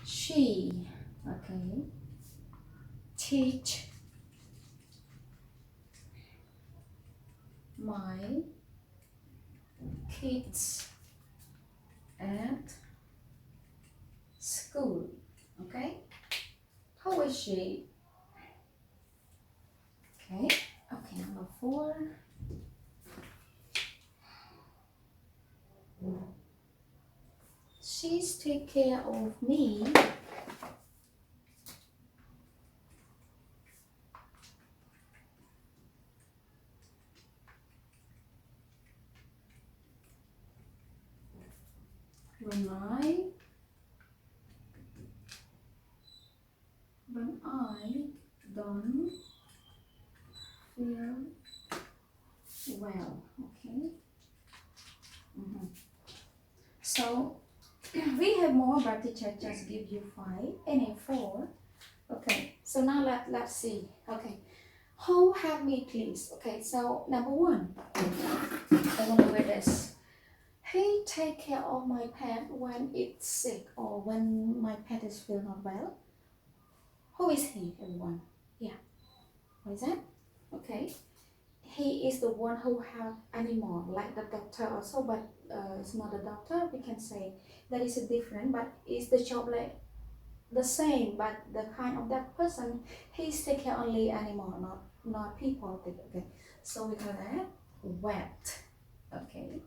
She, okay, teach my kids at school. Okay, how is she? Okay, okay, number 4. She's take care of me when I don't feel well. Okay. Mhm. So we have more, but teacher just give you 5 and 4. Okay. So now let's see. Okay. How have me please? Okay. So number 1, I want to read this. He take care of my pet when it's sick or when my pet is feel not well. Who is he, everyone? Yeah. What is that? Okay. He is the one who have animal like the doctor also, but it's not a doctor. We can say that is a different, but is the job like the same, but the kind of that person he's take care only animal, not people. Okay, so we call that vet. Okay,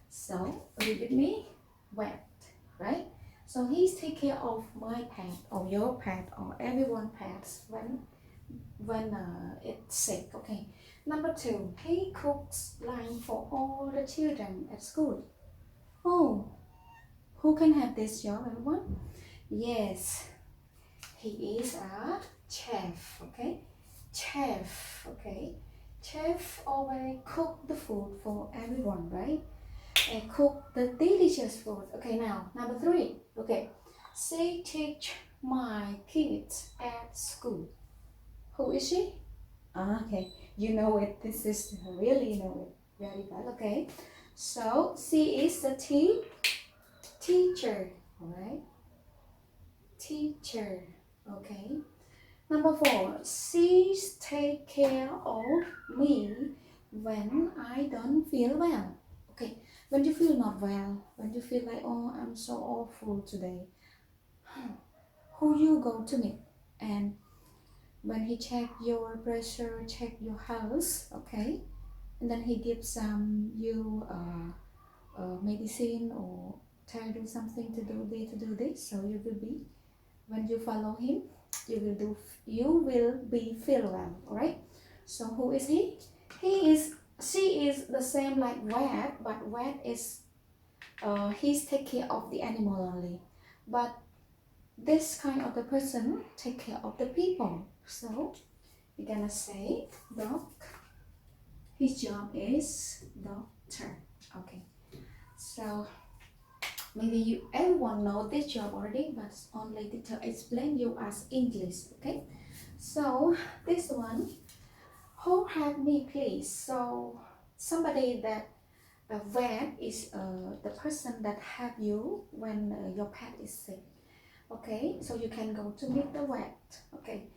so read with me, vet, right? So he's take care of my pet or your pet or everyone pets when it's sick. Okay. Number 2, he cooks lunch for all the children at school. Oh, who can have this job, everyone? Yes, he is a chef. Okay, chef. Okay, chef always cook the food for everyone, right? And cook the delicious food. Okay, now number 3. Okay, she teach my kids at school. Who is she? Okay, you know it. This is really know it very well. Okay, so she is the teacher. All right, teacher. Okay. Number 4, she's take care of me when I don't feel well. Okay, when you feel not well, when you feel like oh I'm so awful today, who you go to meet and when he check your pressure, check your health. Okay, and then he gives you medicine or tell you something to do this, so you will be when you follow him you will be feel well. All right, so who is he is she is the same like vet, but vet is he's take care of the animal only, but this kind of the person take care of the people. So we're gonna say dog, his job is doctor. Okay, so maybe you everyone know this job already, but only to explain you as English. Okay, so this one, who have me please? So somebody that a vet is the person that have you when your pet is sick. Okay, so you can go to meet the vet. Okay,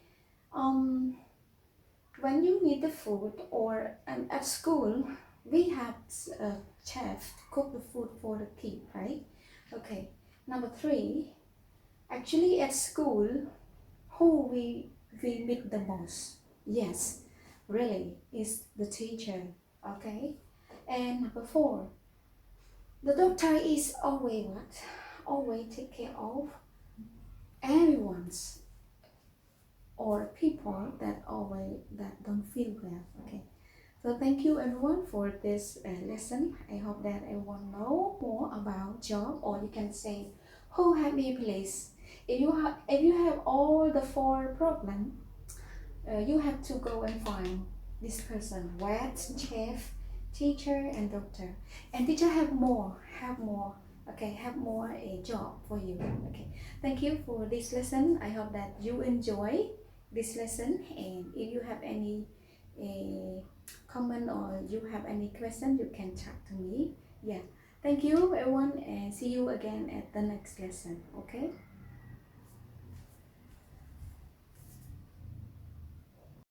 um when you need the food or at school we have a chef cook the food for the kid, right? Okay, number 3, actually at school who we meet the most? Yes, really is the teacher. Okay, and number 4, the doctor is always what? Always take care of everyone's or people that always that don't feel well. Okay, so thank you everyone for this lesson. I hope that everyone know more about job, or you can say who have me please. If you have all the 4 problem, you have to go and find this person: vet, chef, teacher, and doctor. And teacher have more. Okay, have more a job for you. Okay, thank you for this lesson. I hope that you enjoy this lesson. And if you have any comment or you have any question, you can chat to me. Yeah, thank you everyone, and see you again at the next lesson. Okay.